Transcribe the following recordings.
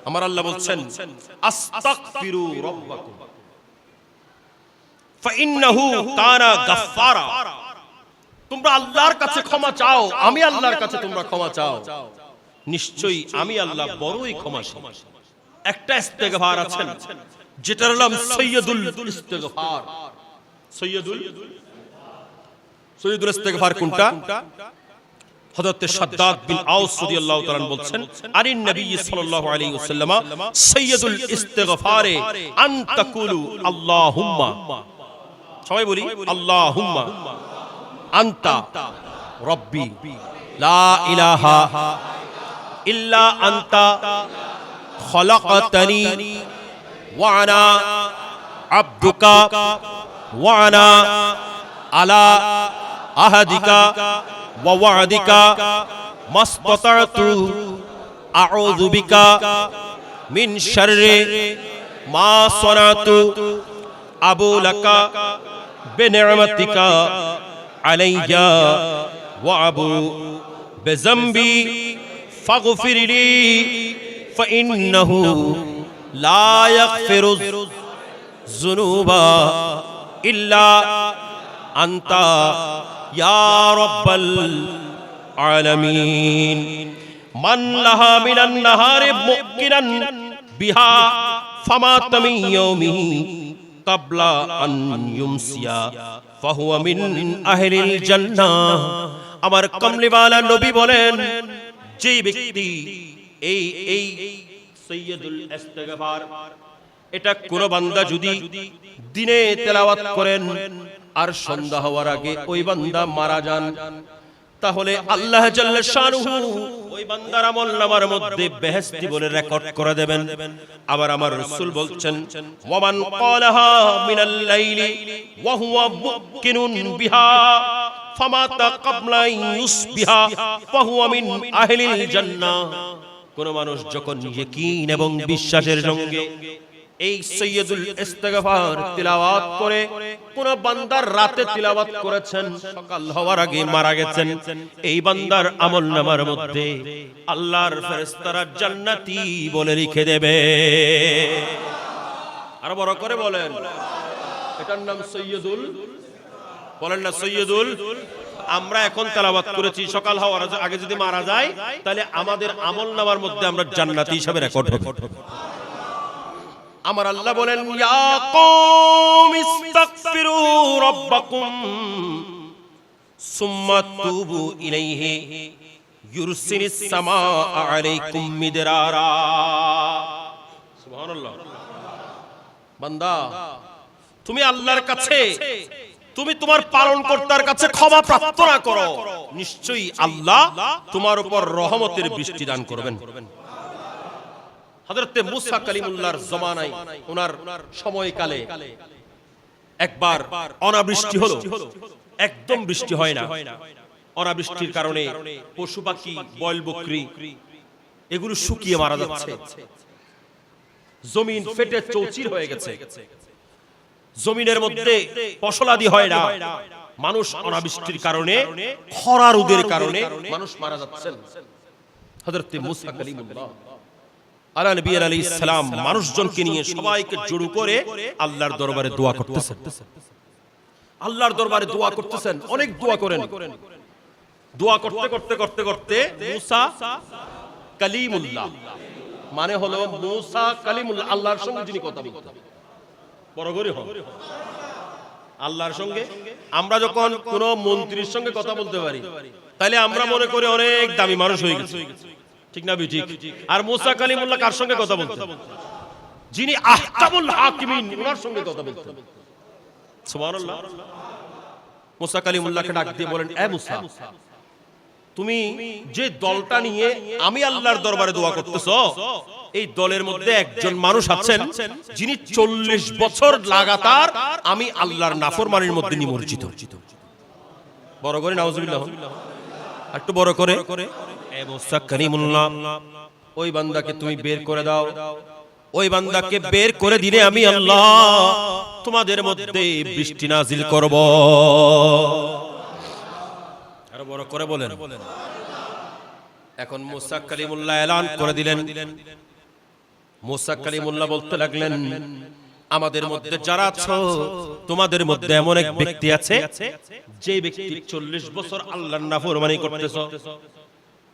আমার আল্লাহ বলছেন আস্তাগফিরু রাব্বাকুম ফাইন্নাহু কানা গাফফারা। তোমরা আল্লাহর কাছে ক্ষমা চাও, আমি আল্লাহর কাছে তোমরা ক্ষমা চাও, নিশ্চয়ই আমি আল্লাহ বড়ই ক্ষমাশীল। একটা ইস্তেগফার আছেন যেটার নাম সৈয়দুল ইস্তেগফার। সৈয়দুল ইস্তেগফার কোনটা? হযরত শাদ্দাদ বিন আওস রাদিয়াল্লাহু তাআলা বলছেন আনিন নবী সাল্লাল্লাহু আলাইহি ওয়াসাল্লাম সৈয়দুল ইস্তেগফারে আন তাকুলু আল্লাহুম্মা, সবাই বলি আল্লাহুম্মা আনতা রাব্বি লা ইলাহা ইল্লা আনতা খলাকতানি ওয়া আনা আবদুকা ওয়া আনা আলা আহাদিকা ওয়া ওয়া'দিকা মাসতাতা'তু আউযু বিকা মিন শাররি মা সানাতু আবু লাকা বিনি'মাতিকা আলাইয়া ওয়া আবু বিযামবি ফাগফিরলি ফাইন্নাহু লা ইয়াগফিরুয যুনুবা ইল্লা আনতা ইয়া রাব্বাল আলামিন। মান লাহা মিনান নাহারি মুকিরান বিহা ফামাতা মিন ইয়াউমিহি ক্বাবলা আন ইউমসিয়া ফাহুয়া মিন আহলিল জান্নাহ। আমার কমলিওয়ালা নবী বলেন, যে ব্যক্তি এই সৈয়দুল ইস্তেগফার, এটা কোন বান্দা যদি দিনে তেলাওয়াত করেন আর সন্ধ্যা হওয়ার আগে ওই বান্দা মারা যান, তাহলে আল্লাহ জাল্লা শানুহু ওই বান্দার আমলনামার মধ্যে বেহেশতি বলে রেকর্ড করে দেবেন। আবার আমার রাসূল বলছেন ওয়ামান ক্বালাহা মিনাল লাইলি ওয়া হুয়া মুকিনুন বিহা ফামাতা ক্বাবলা ইউসবিহা ফাহুয়া মিন আহলিল জান্নাহ। কোন মানুষ যখন ইয়াকিন এবং বিশ্বাসের সঙ্গে এই সৈয়দুল ইস্তেগফার তিলাওয়াত করে, কোন বান্দার রাতে তিলাওয়াত করেছেন, সকাল হওয়ার আগে মারা গেছেন, এই বান্দার আমলনামার মধ্যে আল্লাহর ফেরেশতারা জান্নাতি বলে লিখে দেবে। আর বড় করে বলেন, এটার নাম সৈয়দুল, বলেন না সৈয়দুল। আমরা এখন তেলাওয়াত করেছি, সকাল হওয়ার আগে যদি মারা যায় তাহলে আমাদের আমলনামার মধ্যে আমরা জান্নাতি হিসেবে রেকর্ড হবে। আমার আল্লাহ বলেন ইয়া কওম ইস্তাগফিরু রাব্বাকুম সুম্মা তুবু ইলাইহি ইউরসিলিস সামাআ আলাইকুম মিদরারা। সুবহানাল্লাহ। বান্দা, তুমি আল্লাহর কাছে, তুমি তোমার পালনকর্তার কাছে ক্ষমা প্রার্থনা করো, নিশ্চয়ই আল্লাহ তোমার উপর রহমতের বৃষ্টি দান করবেন। হযরতে মুসা কালিমুল্লাহর জমানায়, ওনার সময়কালে একবার অনাবৃষ্টি হলো, একদম বৃষ্টি হয় না। অনাবৃষ্টির কারণে পশু পাখি, বয়ল বকরি এগুলো শুকিয়ে মারা যাচ্ছে, জমিন ফেটে চৌচির হয়ে গেছে, জমিনের মধ্যে ফসলাদি হয় না। মানুষ অনাবৃষ্টির কারণে, খরা রোদের কারণে মানুষ মারা যাচ্ছেন। হযরতে মুসা কালিমুল্লাহ আলা নবী আলাইহিস সালাম মানুষজনকে নিয়ে সবাইকে জড়ো করে আল্লাহর দরবারে দোয়া করতেছেন। আল্লাহর দরবারে দোয়া করতেছেন, অনেক দোয়া করেন। দোয়া করতে করতে করতে করতে মুসা কালিমুল্লাহ মানে হলো মুসা কালিমুল্লাহ, আল্লাহর সঙ্গে যিনি কথা বলতেন। বড় করে হন আল্লাহর সঙ্গে। আমরা যখন কোন মন্ত্রীর সঙ্গে কথা বলতে পারি তাহলে আমরা মনে করি অনেক দামি মানুষ হয়ে গেছে, ঠিক না? ঠিক। আর মুসা কালিমুল্লাহ কার সঙ্গে কথা বলতেন? যিনি আহকামুল হাকিমিন, ওনার সঙ্গে কথা বলতেন। সুবহানাল্লাহ। মুসা কালিমুল্লাহকে ডাক দিয়ে বলেন, এ মুসা, তুমি যে দলটা নিয়ে আমি আল্লাহর দরবারে দোয়া করতেছো, এই দলের মধ্যে একজন মানুষ আছেন যিনি 40 বছর লাগাতার আমি আল্লাহর নাফরমানির মধ্যে নিমজ্জিত। বড় করে নাউজুবিল্লাহ, একটু বড় করে। এ মুসা কালিমুল্লাহ, ওই বান্দাকে তুমি বের করে দাও। ওই বান্দাকে বের করে দিলে আমি আল্লাহ তোমাদের মধ্যে বৃষ্টি নাজিল করব। আরো বড় করে বলেন। এখন মুসা কালিমুল্লাহ এলান করে দিলেন, মুসা কালিমুল্লাহ বলতে লাগলেন, আমাদের মধ্যে যারা আছো তোমাদের মধ্যে এমন এক ব্যক্তি আছে যে ব্যক্তি 40 বছর আল্লাহর নাফরমানি করতেছ।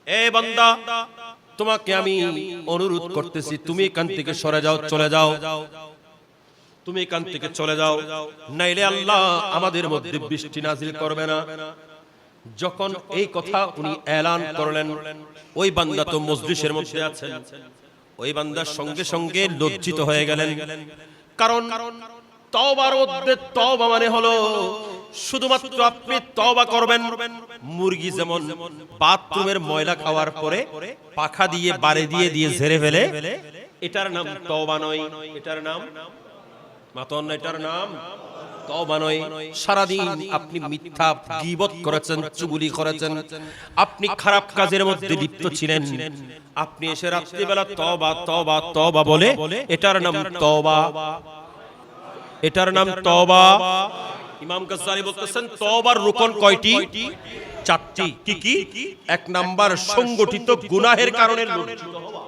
এ বান্দা, তোমাকে আমি অনুরোধ করতেছি, তুমি এখান থেকে সরে যাও, চলে যাও, তুমি এখান থেকে চলে যাও, নাইলে আল্লাহ আমাদের মধ্যে বৃষ্টি নাজিল করবে না। যখন এই কথা উনি এলান করলেন, ওই বান্দা তো মজলিসের মধ্যে আছেন, ওই বান্দার সঙ্গে সঙ্গে লজ্জিত হয়ে গেলেন। কারণ তওবার মধ্যে তওবা মানে হলো শুধুমাত্র আপনি তওবা করবেন। মুরগি যেমন বাথরুমের ময়লা খাওয়ার পরে পাখা দিয়ে বাড়ি দিয়ে দিয়ে ঝেড়ে ফেলে, এটার নাম তওবা নয়, এটার নাম মাতন, এটার নাম তওবা নয়। সারাদিন আপনি মিথ্যা গীবত করেছেন, চুগলি করেছেন, আপনি খারাপ কাজের মধ্যে লিপ্ত ছিলেন, আপনি এসে রাত্রিবেলা তওবা তওবা তওবা বলে, এটার নাম তওবা, এটার নাম তওবা। ইমাম গাজ্জালি বলতেছেন তওবার রুকন কয়টি? 4টি। কি কি? 1 নাম্বার সংগঠিত গুনাহের কারণে লজ্জিত হওয়া।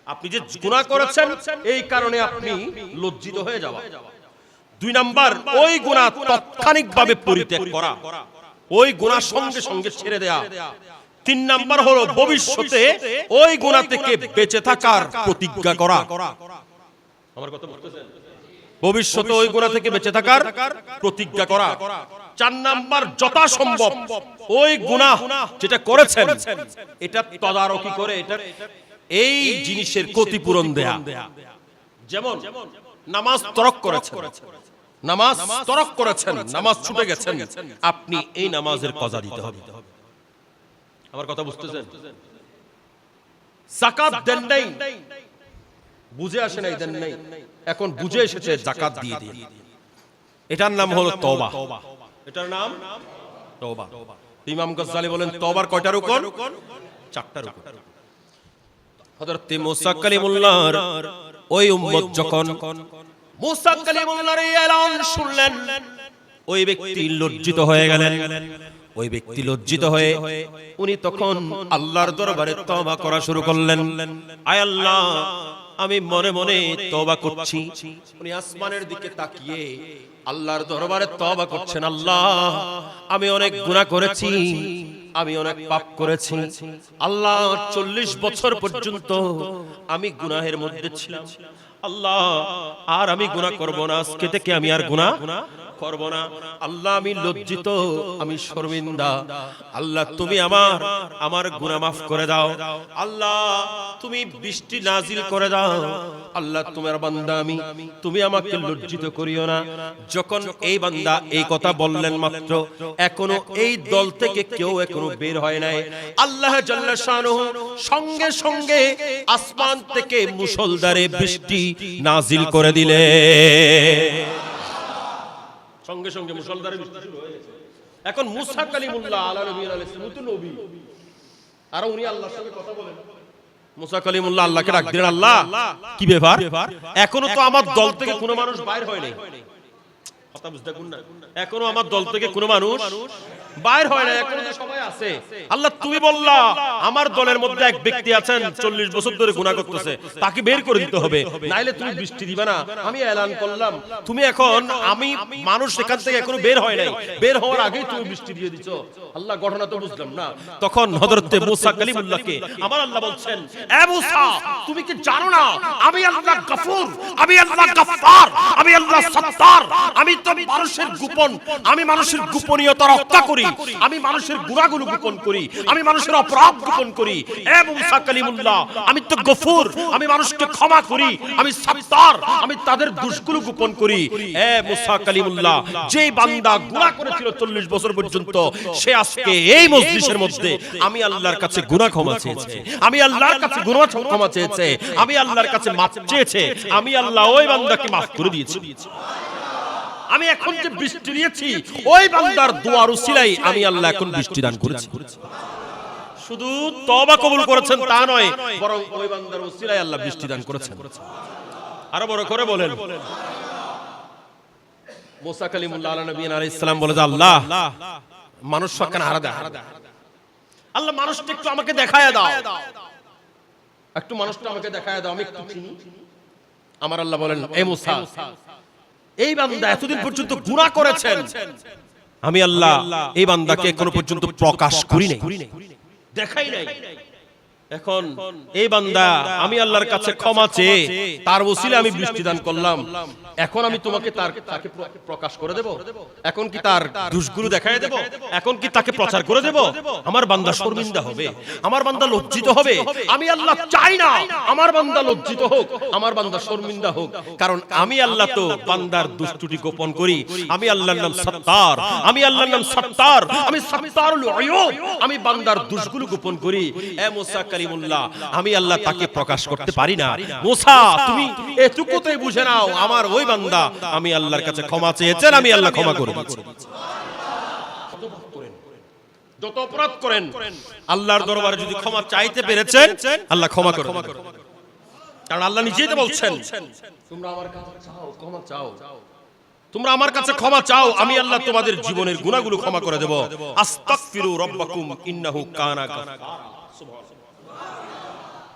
আপনি যে গুনাহ করেছেন এই কারণে আপনি লজ্জিত হয়ে যাওয়া। 2 নাম্বার ওই গুনাহ তাৎক্ষণিকভাবে পরিত্যাগ করা, ওই গুনাহ সঙ্গে সঙ্গে ছেড়ে দেয়া। 3 নাম্বার হলো ভবিষ্যতে ওই গুনাহ থেকে বেঁচে থাকার প্রতিজ্ঞা করা। আমার কথা বুঝতেছেন? ভবিষ্যতে ওই গুনাহ থেকে বেঁচে থাকার প্রতিজ্ঞা করা। 4 নাম্বার যথাসম্ভব ওই গুনাহ যেটা করেছেন এটা তদারকি করে এটা এই জিনিসের ক্ষতিপূরণ দেয়া। যেমন নামাজ তরক করেছেন, নামাজ তরক করেছেন, নামাজ ছুটে গেছেন, আপনি এই নামাজের কজা দিতে হবে। আমার কথা বুঝতেছেন? যাকাত দেন নাই, বুঝে আসে নাই, দেন নাই, এখন বুঝে এসেছে যাকাত দিয়ে দিন, এটার নাম হলো তওবা, এটার নাম তওবা। ইমাম গাজ্জালি বলেন তওবার কয়টা রুকন? 4টা রুকন। হযরত মুসা কালিমুল্লাহর ওই উম্মত যখন মুসা কালিমুল্লাহর এই এলান শুনলেন, ওই ব্যক্তি লজ্জিত হয়ে গেলেন। ওই ব্যক্তি লজ্জিত হয়ে উনি তখন আল্লাহর দরবারে তওবা করা শুরু করলেন। আয় আল্লাহ, আমি মনে মনে তওবা করছি। উনি আসমানের দিকে তাকিয়ে আল্লাহর দরবারে তওবা করছেন। আল্লাহ, আমি অনেক গুনাহ করেছি, আমি অনেক পাপ করেছি। আল্লাহ, 40 বছর পর্যন্ত আমি গুনাহের মধ্যে ছিলাম। আল্লাহ, আর আমি গুনাহ করব না, আজকে থেকে আমি আর গুনাহ করব না। আল্লাহ, আমি লজ্জিত, আমি শর্মিন্দা। আল্লাহ, তুমি আমার গুনাহ মাফ করে দাও। আল্লাহ, তুমি বৃষ্টি নাজিল করে দাও। আল্লাহ, তোমার বান্দা আমি, তুমি আমাকে লজ্জিত করিও না। যখন এই বান্দা এই কথা বললেন মাত্র, এখনো এই দল থেকে কেউ এখনো বের হয় নাই। আল্লাহ জাল্লা শানুহু সঙ্গে সঙ্গে আসমান থেকে মুষলধারে বৃষ্টি নাজিল করে দিলে। সঙ্গে সঙ্গে মুষলধারে বৃষ্টি শুরু হয়ে গেছে। এখন মুসা কালিমুল্লাহ আলাইহিস সালাম নবী, আর উনি আল্লাহর সঙ্গে কথা বলেন। মুসা কালিমুল্লাহ আল্লাহকে ডাক দিলেন, আল্লাহ, কি ব্যাপার? এখনো তো আমার দল থেকে কোনো মানুষ বাইর হয় নাই। কথা বুঝতে পারছেন না? এখনো আমার দল থেকে কোনো মানুষ বাইর হয় না, এখনো তো সবাই আছে। আল্লাহ, তুমি বললা আমার দলের মধ্যে এক ব্যক্তি আছেন 40 বছর ধরে গুনাহ করতেছে, তাকে বের করে দিতে হবে, নাইলে তুমি বৃষ্টি দিবে না। আমি এলান করলাম, তুমি এখন আমি মানুষ সেখান থেকে এখনো বের হয় নাই, বের হওয়ার আগেই তুমি বৃষ্টি দিয়ে দিছো। আল্লাহ, ঘটনা তো বুঝলাম না। তখন হযরতে মুসা কালিমুল্লাহকে আমার আল্লাহ বলছেন, এ মুসা, তুমি কি জানো না আমি আল্লাহ গফুর, আমি আল্লাহ গফফার, আমি আল্লাহ সত্তার, আমি তো মানুষের গোপন, আমি মানুষের গোপনীয়তা রক্ষা করি, আমি মানুষের গুনাহগুলো গোপন করি, আমি মানুষের অপরাধ গোপন করি। এ মুসা কালিমুল্লাহ, আমি তো গফুর, আমি মানুষকে ক্ষমা করি, আমি সত্তার, আমি তাদের দোষগুলো গোপন করি। এ মুসা কালিমুল্লাহ, যে বান্দা গুনাহ করেছিল 40 বছর পর্যন্ত, সে আজকে এই মজলিসের মধ্যে আমি আল্লাহর কাছে গুনাহ ক্ষমা চেয়েছে, আমি আল্লাহর কাছে গুনাহ ক্ষমা চেয়েছে, আমি আল্লাহর কাছে মাফ চেয়েছে, আমি আল্লাহ ওই বান্দাকে মাফ করে দিয়েছি। আমি এখন যে বৃষ্টি দিয়েছি ওই বান্দার দোয়ার উসিলাই আমি আল্লাহ এখন বৃষ্টি দান করেছি। শুধু তওবা কবুল করেছেন তা নয়, বরং ওই বান্দার উসিলাই আল্লাহ বৃষ্টি দান করেছেন। আরো বড় করে বলেন। মুসা কালিমুল্লাহ আলাইহিস সালাম বলে, আল্লাহ, মানুষ সকান হারা দেয়, আল্লাহ মানুষটা একটু আমাকে দেখায়া দাও। একটু মানুষটা আমাকে দেখায় দাও, আমি একটু চিনি। আমার আল্লাহ বলেন, এ মুসা, এই বান্দা এতদিন পর্যন্ত গুনাহ করেছেন, আমি আল্লাহ এই বান্দাকে এখনো পর্যন্ত প্রকাশ করি নাই, দেখাই নাই। এখন এই বান্দা আমি আল্লাহর কাছে ক্ষমা চেয়ে তার ওসিলে আমি বৃষ্টি দান করলাম, এখন আমি তোমাকে তাকে প্রকাশ করে দেব? এখন কি তার দোষগুলো দেখায় দেব? এখন কি তাকে প্রচার করে দেব? আমার বান্দা শর্মিন্দা হবে, আমার বান্দা লজ্জিত হবে। আমি আল্লাহ চাই না আমার বান্দা লজ্জিত হোক, আমার বান্দা শর্মিন্দা হোক, কারণ আমি আল্লাহ তো বান্দার দুষ্টুটি গোপন করি। আমি আল্লাহর নাম সত্তার, আমি আল্লাহর নাম সত্তার, আমি সত্তারুল আয়ুব, আমি বান্দার দোষগুলো গোপন করি। এ মুসা কালিমুল্লাহ, আমি আল্লাহ তাকে প্রকাশ করতে পারি না। মুসা তুমি এটুকুতেই বুঝে নাও, আমার ওই বান্দা আমি আল্লাহর কাছে ক্ষমা চেয়েছেন, আমি আল্লাহ ক্ষমা করে দিচ্ছি। যত অপরাধ করেন আল্লাহর দরবারে যদি ক্ষমা চাইতে পেরেছেন, আল্লাহ ক্ষমা করে দিবেন। কারণ আল্লাহ নিজেই তো বলছেন, তোমরা আমার কাছে চাও, ক্ষমা চাও, তোমরা আমার কাছে ক্ষমা চাও, আমি আল্লাহ তোমাদের জীবনের গুনাহগুলো ক্ষমা করে দেব। আস্তাগফিরু রাব্বাকুম ইন্নাহু কানা গাফফারা।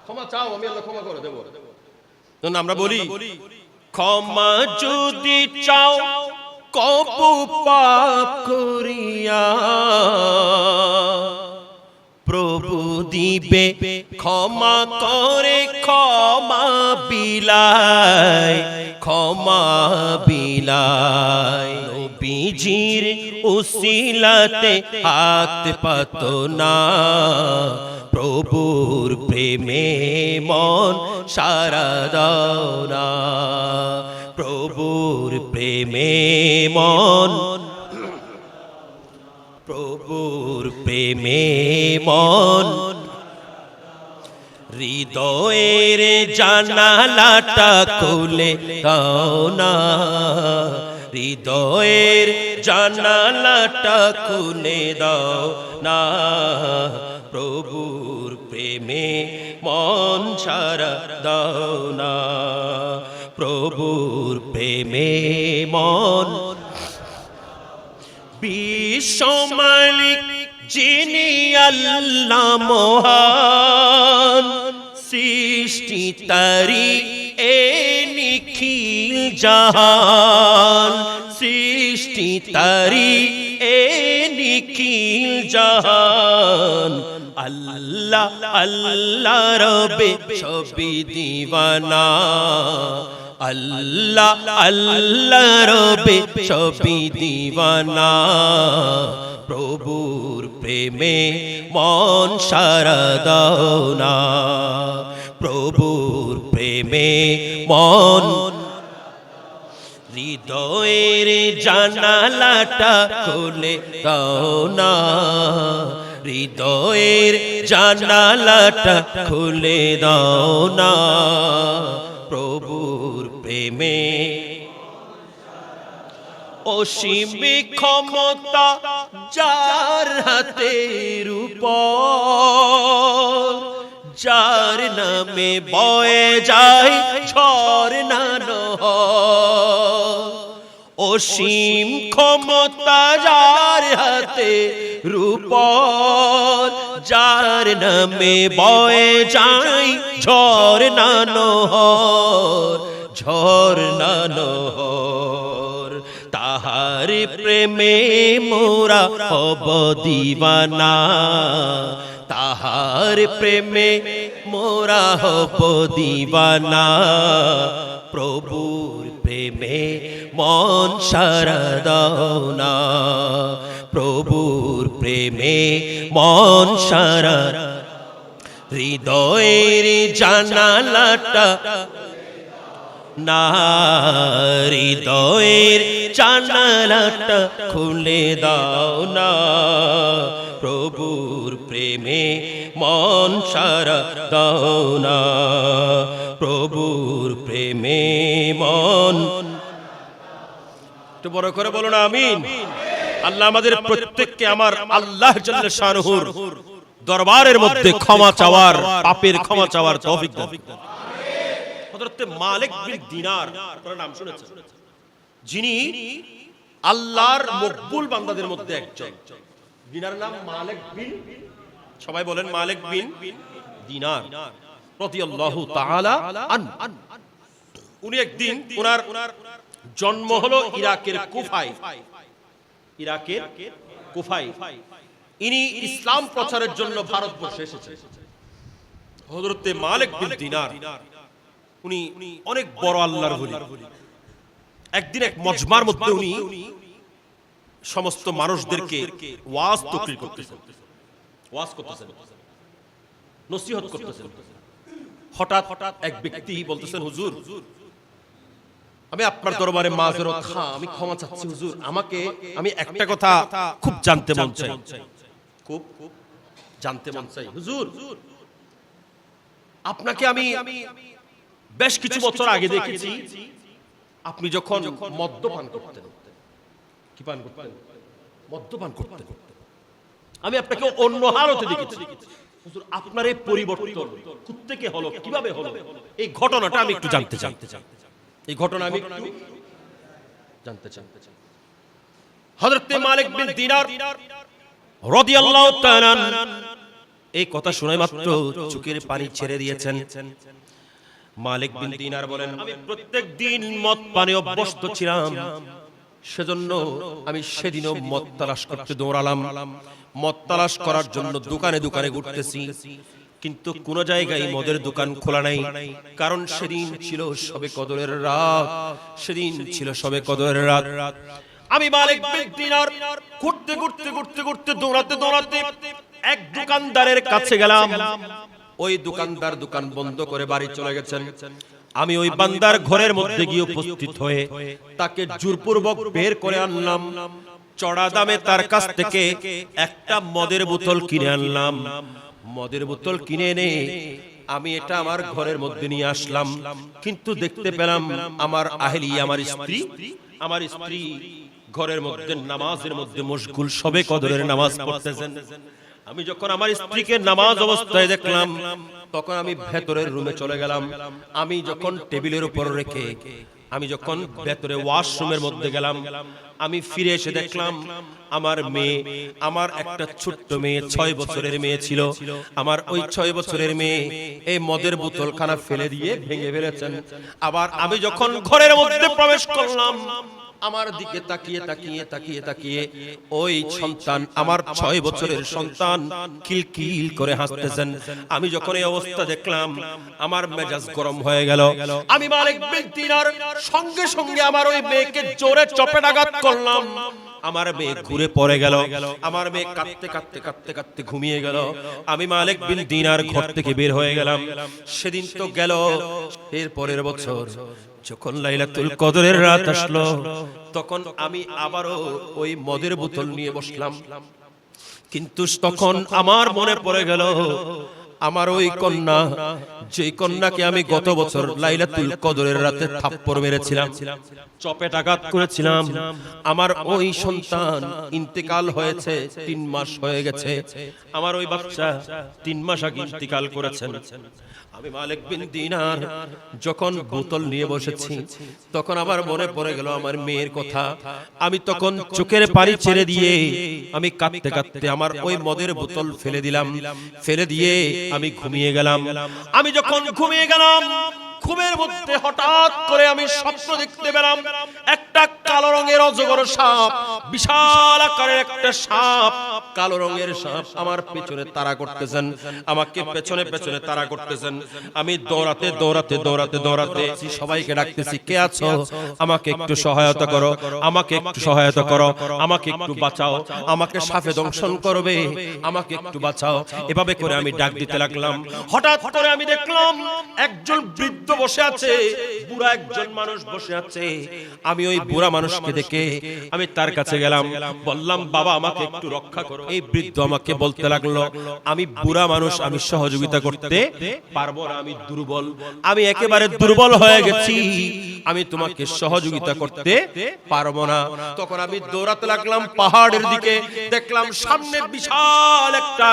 ক্ষমা চাও, আমি আল্লাহ ক্ষমা করে দেব। আমরা বলি, ক্ষমা যদি চাও কবু পাপ করিয়া, প্রভু দিবে ক্ষমা করে, ক্ষমা বিলায়, ক্ষমা বিলায়। নবীজির উসিলাতে হাত পাতো না, প্রভুর প্রেমে মন সারা দাও না, প্রভুর প্রেমে মন, প্রভুর প্রেমে মন। হৃদয়ের জানালাটা খুলে দাও না, হৃদয়ের জানালাটা খুলে দাও না, প্রভুর প্রেমে মন সারা দাও না, প্রভুর প্রেমে মন। বিশ্ব মালিক যিনি আল্লাহ মহান, সৃষ্টি তারি এ নিখিল জাহান, সৃষ্টি তারি এ নিখিল জাহান। আল্লাহ আল্লাহ রবে সবই দিওয়ানা, আল্লাহ আল্লাহ রবে সবই দিওয়ানা, প্রভুর প্রেমে মন সারা দাও না, প্রভুর প্রেমে মন। হৃদয়ের জানালাটা খুলে দাও না, হৃদয়ের জানালাটা খুলে দাও না, প্রভুর প্রেমে। অসীম ক্ষমতা যার হাতের উপর, যার নামে বয়ে যায় ঝরনা নহর। অসীম ক্ষমতা যার হাতে উপর, যার নামে বয়ে যায় ঝরনা নহর, ঝরনা নহর। তাহার প্রেমে মোরা হব দিওয়ানা, তাহার প্রেমে মোরা হব দিওয়ানা, প্রভুর প্রেমে মন সারা দাও না, প্রভুর প্রেমে মন সারা। হৃদয়ের জানালাটা না, হৃদয়ের জানালাটা খুলে দাও না, প্রভুর প্রেমে মন সারা দাও না, প্রভুর প্রেমে মন। একটু বড় করে বলো না আমিন। আল্লাহ আমাদের প্রত্যেককে আমার আল্লাহ জাল্লে শানুহুর দরবারের মধ্যে ক্ষমা চাওয়ার, পাপের ক্ষমা চাওয়ার তৌফিক দান। হযরত মালিক বিন দিনার, আপনারা নাম শুনেছেন, যিনি আল্লাহর মকবুল বান্দাদের মধ্যে একজন। দিনার নাম মালিক বিন, সবাই বলেন মালিক বিন দিনার। রাদিয়াল্লাহু তাআলা আনহু। উনি একদিন ওনার জন্ম হলো ইরাকের কুফায়। ইরাকের কুফায় ইনি ইসলাম প্রচারের জন্য ভারতবর্ষে এসেছেন। হযরতে মালিক বিন দিনার উনি অনেক বড় আল্লাহর ওলি। একদিন এক মজমার মধ্যে উনি সমস্ত মানুষদেরকে ওয়াজ তাকরীর করতেছেন, ওয়াজ করতেছেন, নসিহত করতেছেন। হঠাৎ এক ব্যক্তি বলতেছেন, হুজুর আমি আপনার দরবারে মাযরত আমি ক্ষমা চাচ্ছি হুজুর, আমি একটা কথা খুব জানতে মন চাই, খুব জানতে মন চাই হুজুর। আপনাকে আমি বেশ কিছু বছর আগে দেখেছি, আপনি যখন মদ্যপান করতেন। কি পান করতেন? মদ্যপান করতেন। আমি আপনাকে অন্য হালতে দেখেছি হুজুর। আপনার এই পরিবর্তন কোত্থেকে হলো, কিভাবে হলো, এই ঘটনাটা আমি একটু জানতে চাই। এই ঘটনা আমি একটু জানতে চাই। হযরত মালিক বিন দিনার রাদিয়াল্লাহু তাআলা এই কথা শুনে মাত্র চোখের পানি ছেড়ে দিয়েছেন। মালিক বিন দিনার বলেন, আমি প্রত্যেক দিন মদ পানে অভ্যস্ত ছিলাম, সেজন্য আমি সেদিনও মদ তালাশ করতে দৌড়ালাম। মদ তালাশ করার জন্য দোকানে দোকানে ঘুরতেছি, কিন্তু কোন জায়গায় মদের দোকান খোলা নাই। কারণ সেদিন ছিল শবে কদরের রাত, সেদিন ছিল শবে কদরের রাত। আমি মালিক বিন দিনার ঘুরতে ঘুরতে ঘুরতে ঘুরতে দৌড়াতে দৌড়াতে এক দোকানদারের কাছে গেলাম। ওই দোকানদার দোকান বন্ধ করে বাড়ি চলে গেছেন। আমি ওই বান্দার ঘরের মধ্যে গিয়ে উপস্থিত হয়ে তাকে জোরপূর্বক বের করে আনলাম। চড়া দামে তার কাছ থেকে একটা মদের বোতল কিনে আনলাম। মদের বোতল কিনে এনে আমি এটা আমার ঘরের মধ্যে নিয়ে আসলাম। কিন্তু দেখতে পেলাম আমার আহলি, আমার স্ত্রী ঘরের মধ্যে নামাজের মধ্যে মশগুল, শবে কদরের নামাজ পড়তেছেন। আমি যখন আমার স্ত্রীকে নামাজ অবস্থায় দেখলাম, তখন আমি ভেতরের রুমে চলে গেলাম। আমি যখন টেবিলের উপর রেখে আমি যখন ভেতরে ওয়াশরুমের মধ্যে গেলাম, আমি ফিরে এসে দেখলাম আমার মেয়ে, আমার একটা ছোট্ট মেয়ে, 6 বছরের মেয়ে ছিল। আমার ওই 6 বছরের মেয়ে এই মদের বোতলখানা ফেলে দিয়ে ভেঙে ফেলেছেন। আবার আমি যখন ঘরের মধ্যে প্রবেশ করলাম, আমার দিকে তাকিয়ে তাকিয়ে তাকিয়ে তাকিয়ে ওই সন্তান, আমার 6 বছরের সন্তান কিলকিল করে হাসতেছেন। আমি যখন এই অবস্থা দেখলাম, আমার মেজাজ গরম হয়ে গেল। আমি মালিক বিন দিনার সঙ্গে সঙ্গে আমার ওই মেয়েকে জোরে চপেটাঘাত করলাম। আমার মেয়ে ঘুরে পড়ে গেল। আমার মেয়ে কাঁদতে কাঁদতে কাঁদতে কাঁদতে ঘুমিয়ে গেল। আমি মালিক বিন দিনার ঘর থেকে বের হয়ে গেলাম। সেদিন তো গেল। এর পরের বছর যখন লাইলাতুল কদরের রাত আসলো, তখন আমি আবারও ওই মদের বোতল নিয়ে বসলাম। কিন্তু তখন আমার মনে পড়ে গেল আমার ওই কন্যা, যে কন্যাকে আমি গত বছর লাইলাতুল কদরের রাতে থাপ্পড় মেরেছিলাম, চপেটাঘাত করেছিলাম, আমার ওই সন্তান ইন্তেকাল হয়েছে, 3 মাস হয়ে গেছে। আমার ওই বাচ্চা 3 মাস আগে ইন্তেকাল করেছেন। আমি মালিক বিন দিনার যখন বোতল নিয়ে বসেছি, তখন আমার মনে পড়ে গেল আমার মেয়ের কথা। আমি তখন চোখের পানি ছেড়ে দিয়ে আমি কাঁদতে কাঁদতে আমার ওই মদের বোতল ফেলে দিলাম। ফেলে দিয়ে আমি ঘুমিয়ে গেলাম। আমি যখন ঘুমিয়ে গেলাম, ঘুমের মধ্যে হঠাৎ করে আমি স্বপ্ন দেখতে পেলাম একটা কালো রঙের অজগর সাপ, বিশাল আকারের একটা সাপ, কালো রঙের সাপ আমার পেছনে তাড়া করতেছেন, আমাকে পেছনে পেছনে তাড়া করতেছেন। আমি দৌড়াতে দৌড়াতে দৌড়াতে দৌড়াতে সবাইকে ডাকতেছি, কে আছো, আমাকে একটু সহায়তা করো, আমাকে একটু সহায়তা করো, আমাকে একটু বাঁচাও, আমাকে সাপে দংশন করবে, আমাকে একটু বাঁচাও। এভাবে করে আমি ডাক দিতে লাগলাম। হঠাৎ করে আমি দেখলাম একজন বৃদ্ধ বসে আছে, বুড়া একজন মানুষ বসে আছে। আমি ওই বুড়া মানুষকে দেখে আমি তার কাছে গেলাম, বললাম, বাবা আমাকে একটু রক্ষা করো। এই বৃদ্ধ আমাকে বলতে লাগলো, আমি বুড়া মানুষ, আমি সহযোগিতা করতে পারবো না, আমি দুর্বল, আমি একেবারে দুর্বল হয়ে গেছি, আমি তোমাকে সহযোগিতা করতে পারবো না। তখন আমি দৌড়াতে লাগলাম পাহাড়ের দিকে, দেখলাম সামনে বিশাল একটা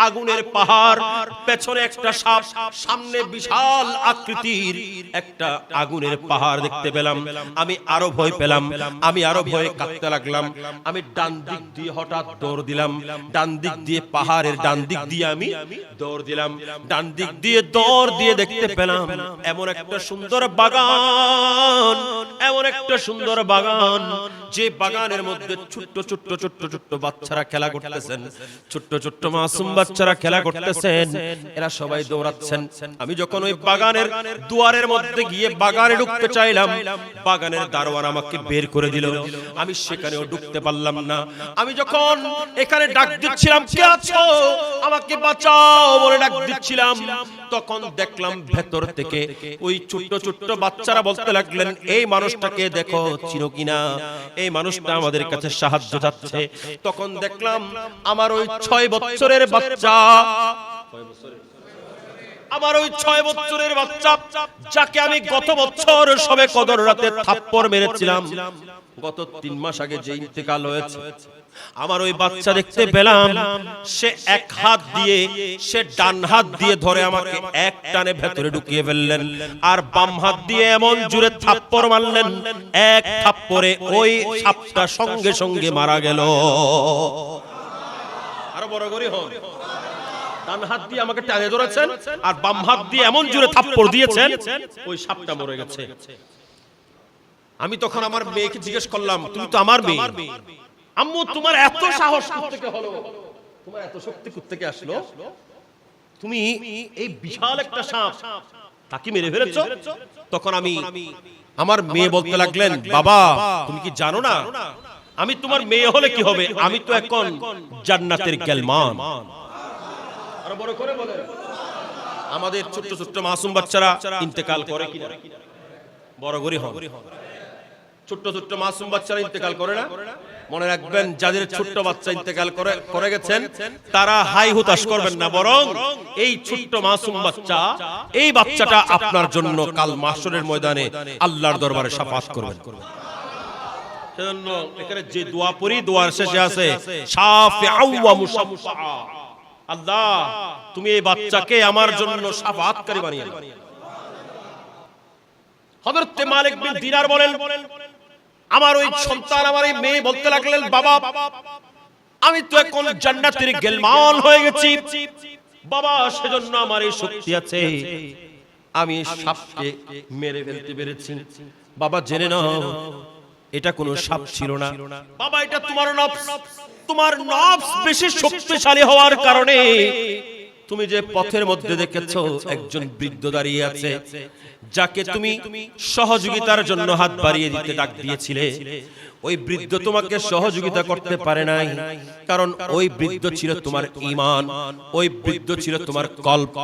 আগুনের পাহাড়, পেছনে একটা সাপ, সামনে বিশাল আকৃতির একটা আগুনের পাহাড় দেখতে পেলাম। আমি আরো ভয় পেলাম, আমি আরো ভয়ে কাঁপতে লাগলাম। আমি ডান দিক দিয়ে হঠাৎ দৌড় দিলাম, ডান দিক দিয়ে পাহাড়ের ডান দিক দিয়ে আমি দৌড় দিলাম। ডান দিক দিয়ে দৌড় দিয়ে দেখতে পেলাম এমন একটা সুন্দর বাগান, এমন একটা সুন্দর বাগান, যে বাগানের মধ্যে ছোট্ট ছোট্ট ছোট্ট ছোট্ট বাচ্চারা খেলা করতেছেন, ছোট্ট ছোট্ট মাসুম বাচ্চারা খেলা করতেছেন, এরা সবাই দৌড়াচ্ছেন। আমি যখন ওই বাগানের দুয়ারের মধ্যে গিয়ে বাগানে ঢুকতে চাইলাম, বাগানের দারোয়ান আমাকে বের করে দিল, আমি সেখানেও ঢুকতে পারলাম না। আমি যখন এখানে ডাক দিচ্ছিলাম, কে আছো, আমাকে বাঁচাও বলে ডাক দিচ্ছিলাম, তখন দেখলাম ভেতর থেকে ওই ছোট্ট ছোট্ট বাচ্চারা বলতে লাগলেন, এই মানুষটাকে দেখো, চিনো কিনা, এই মানুষটা আমাদের কাছে সাহায্য চাচ্ছে। তখন দেখলাম আমার ওই 6 বছরের বাচ্চা, আমার ওই 6 বছরের বাচ্চা, যাকে আমি গত বছর সবে কদর রাতে থাপ্পড় মেরেছিলাম, গত 3 মাস আগে যে ইন্তেকাল হয়েছে, আমার ওই বাচ্চা দেখতে পেলাম সে এক হাত দিয়ে, সে ডান হাত দিয়ে ধরে আমাকে এক টানে ভেতরে ঢুকিয়ে ফেললেন, আর বাম হাত দিয়ে এমন জোরে থাপ্পড় মারলেন, এক থাপ্পড়ে ওই সাপটা সঙ্গে সঙ্গে মারা গেল। আরো বড় করে হন, ডান হাত দিয়ে আমাকে টানে ধরেছেন আর বাম হাত দিয়ে এমন জোরে থাপ্পড় দিয়েছেন, ওই সাপটা মরে গেছে। আমি তখন আমার মেয়েকে জিজ্ঞেস করলাম, তুমি তো আমার মেয়ে, আম্মু তোমার এত সাহস কোথা থেকে হলো, তোমার এত শক্তি কোথা থেকে আসলো, তুমি এই বিশাল একটা সাপ তাকে মেরে ফেলেছো? তখন আমার মেয়ে বলতে লাগলেন, বাবা তুমি কি জানো না, আমি তোমার মেয়ে হলে কি হবে, আমি তো এখন জান্নাতের গেলমান। আর বড় করে বলেন, আমাদের ছোট ছোট মাসুম বাচ্চারা ইন্তেকাল করে কিনা, বড় করে হন, ছোট ছোট মাসুম বাচ্চারা ইন্তেকাল করে না? মনে রাখবেন, যাদের ছোট্ট বাচ্চা ইন্তেকাল করে গেছেন তারা হাই হুতাশ করবেন না, বরং এই ছোট্ট মাসুম বাচ্চা, এই বাচ্চাটা আপনার জন্য কাল মাহশরের ময়দানে আল্লাহর দরবারে শাফাআত করবেন। সেজন্য এখানে যে দোয়া পড়ি, দোয়ার শেষে আছে শাফিআউ ওয়া মুশাফফা, আল্লাহ তুমি এই বাচ্চাকে আমার জন্য শাফাআতকারী বানিয়ে দাও। হযরত মালিক বিন দিনার বলেন, আমার ওই সন্তান, আমার এই মেয়ে বলতে লাগলেন, বাবা আমি তো এখন জান্নাতের গেলমান হয়ে গেছি, বাবা সেজন্য আমার এই শক্তি আছে, আমি সাপকে মেরে ফেলতে পেরেছি। বাবা জেনে নাও, এটা কোনো সাপ ছিল না, বাবা এটা তোমার নফস, তোমার নফস বেশি শক্তিশালী হওয়ার কারণে তুমি যে পথের মধ্যে দেখেছো একজন বৃদ্ধ দাঁড়িয়ে আছে, যাকে তুমি সহযোগিতার জন্য হাত বাড়িয়ে দিতে ডাক দিয়েছিলে, ওই বৃদ্ধ তোমাকে সহযোগিতা করতে পারে নাই, কারণ ওই বৃদ্ধ ছিল তোমার ঈমান, ওই বৃদ্ধ ছিল তোমার কল্প,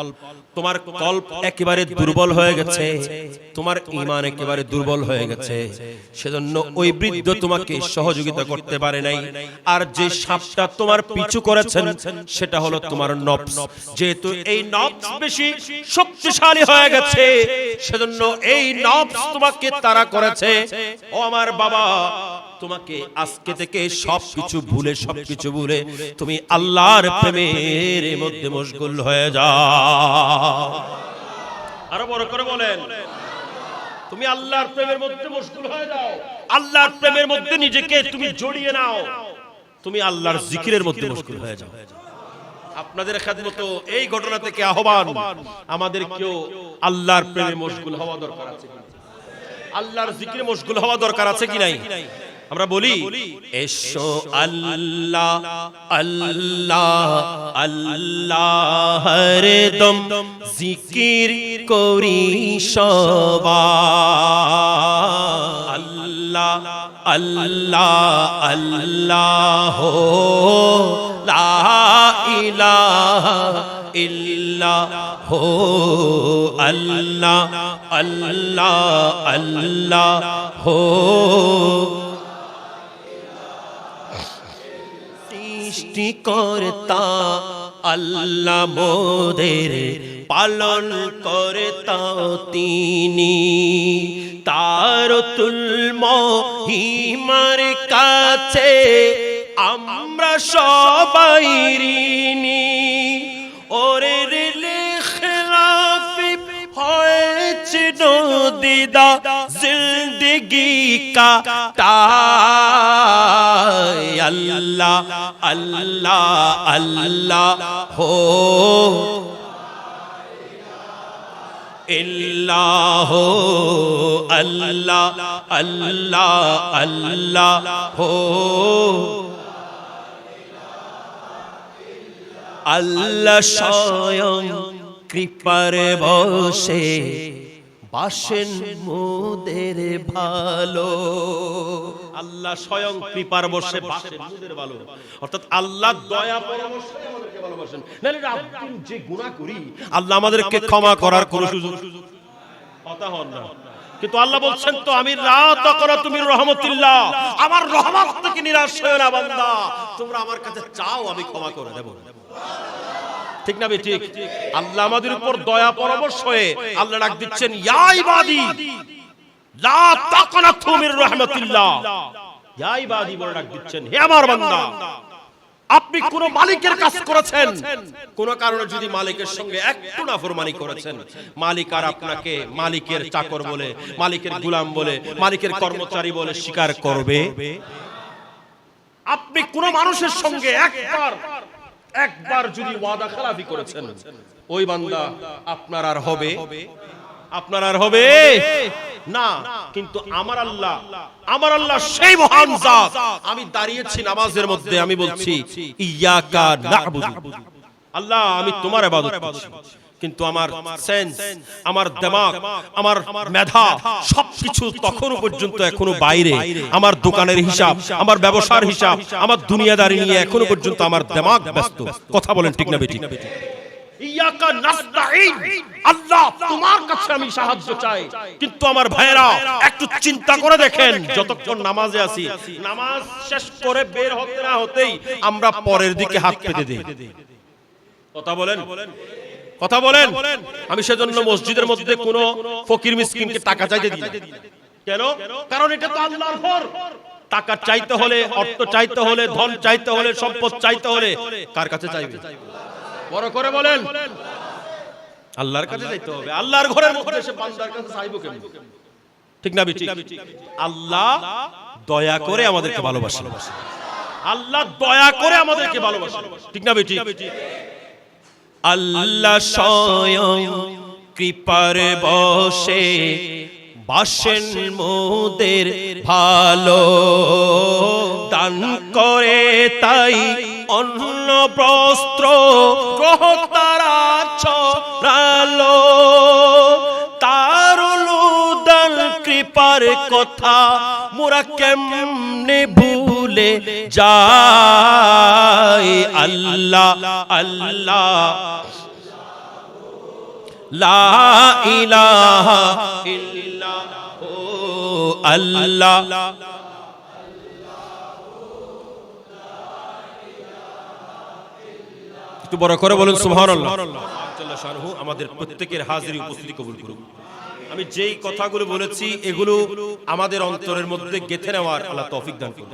তোমার কল্প একেবারে দুর্বল হয়ে গেছে, তোমার ঈমান একেবারে দুর্বল হয়ে গেছে, সেজন্য ওই বৃদ্ধ তোমাকে সহযোগিতা করতে পারে নাই। আর যে সাপটা তোমার পিছু করেছেন সেটা হলো তোমার নফস, যেহেতু এই নফস বেশি শক্তিশালী হয়ে গেছে, সেজন্য এই নফস তোমাকে তাড়া করেছে। ও আমার বাবা, তোমাকে আজকে থেকে সবকিছু ভুলে তুমি আল্লাহর প্রেমের মধ্যে মশগুল হয়ে যাও। আরো বড় করে বলেন, তুমি আল্লাহর প্রেমের মধ্যে মশগুল হয়ে যাও, আল্লাহর প্রেমের মধ্যে নিজেকে তুমি জড়িয়ে নাও, তুমি আল্লাহর জিকিরের মধ্যে মশগুল হয়ে যাও। আপনাদের খেদমত এই ঘটনা থেকে আহ্বান, আমাদের কেউ আল্লাহর প্রেমে মশগুল হওয়া দরকার আছে, আল্লাহর জিকিরে মশগুল হওয়া দরকার আছে কি নাই? আমরা বলি, এসো আল্লাহ আল্লাহ আল্লাহ হরদম জিকির করি সবাই, আল্লাহ আল্লাহ আল্লাহ লা ইলাহা ইল্লাল্লাহ, আল্লাহ আল্লাহ আল্লাহ সৃষ্টিকর্তা আল্লাহ মোদের পালন করে তাও তিনি, তার তুল্য হিমার কাছে আমরা সবাই ঋণী। ওরে রিলে খিলাফি হয়েছে নদিদা জিন্দগি কা টাই। আল্লাহ আল্লাহ আল্লাহ হো ইল্লাহ আল্লাহ আল্লাহ আল্লাহ হো আল্লাহ স্বয়ং কৃপার বসে বাসেন মোদের ভালো। আল্লাহ স্বয়ং কৃপার বসে বাসেন মোদের ভালো, অর্থাৎ আল্লাহ দয়া পরামর্শে আমাদেরকে ভালোবাসেন। নাহলে আপনি যে গুনাহ করি আল্লাহ আমাদেরকে ক্ষমা করার কোনো সুযোগ কথা হন না। কিন্তু আল্লাহ বলছেন তো, আমি লা তাকনাতু মির রাহমাতিল্লাহ, আমার রহমত থেকে নিরাশ হয়ো না বান্দা, তোমরা আমার কাছে চাও আমি ক্ষমা করে দেব। ঠিক না ঠিক? আল্লাহ আমাদের উপর দয়া পরবশ হয়ে আল্লাহ ডাক দিচ্ছেন, ইয়া ইবাদি লা তাকনাতু মির রাহমাতিল্লাহ, ইয়া ইবাদি বলে ডাক দিচ্ছেন, হে আমার বান্দা, আপনি কোন মালিকের কাজ করেছেন, কোন কারণে যদি মালিকের সঙ্গে একটু নাফরমানি করেছেন, মালিক আর আপনাকে মালিকের চাকর বলে, মালিকের গোলাম বলে, মালিকের কর্মচারী বলে স্বীকার করবে? আপনি কোন মানুষের সঙ্গে একবার যদি ওয়াদা খেলাফি করেছেন, ওই বান্দা আপনার আর হবে না। কিন্তু আমার আল্লাহ সেই মহান জাত, আমি দাঁড়িয়েছি নামাজের মধ্যে, আমি বলছি ইয়াকা না'বুদু, আল্লাহ আমি তোমার ইবাদত করছি, কিন্তু আমার সেন্স, আমার দিমাগ, আমার মেধা সবকিছু তখনো পর্যন্ত এখনো বাইরে। আমার দোকানের হিসাব, আমার ব্যবসার হিসাব, আমার দুনিয়াদারি নিয়ে এখনো পর্যন্ত আমার দিমাগ ব্যস্ত। কথা বলেন ঠিক না বেঠিক? ইয়াকা নাস্তাইন, আল্লাহ তোমার কাছে আমি সাহায্য চাই। কিন্তু আমার ভাইরা একটু চিন্তা করে দেখেন, যতক্ষণ নামাজে আছি, নামাজ শেষ করে বের হতে না হতেই আমরা পরের দিকে হাত পেতে দেই। কথা বলেন। আমি সেজন্য মসজিদের মধ্যে কোন ফকির মিসকিনকে টাকা চাইতে দিই না। কেন? কারণ এটা তো আল্লাহর ঘর। টাকা চাইতে হলে, অর্থ চাইতে হলে, ধন চাইতে হলে, সম্পদ চাইতে হলে কার কাছে চাইবে? বড় করে বলেন, আল্লাহর কাছে চাইতে হবে। আল্লাহর ঘরের মধ্যে সে বান্দার কাছে চাইবো কেন? ঠিক না ঠিক? আল্লাহ দয়া করে আমাদেরকে ভালোবাসেন, আল্লাহ দয়া করে আমাদেরকে ভালোবাসেন। ঠিক না ঠিক? আল্লাহ স্বয়ং কৃপার বসে বাসেন মোদের ভালো, দান করে তাই অন্ন বস্ত্র গ্রহ তারা ছড়ালো। তার অনুদান কৃপার কথা মোরা কেমনে ভুলে যাই। আল্লাহ আল্লাহ লা ইলাহা ইল্লাল্লাহু আল্লাহ। একটু বড় করে বলেন সুবহানাল্লাহ। আমাদের প্রত্যেকের হাজিরি উপস্থিতি কবুল করুন। আমি যেই কথাগুলো বলেছি এগুলো আমাদের অন্তরের মধ্যে গেঁথে নেওয়ার আল্লাহ তৌফিক দান করুন।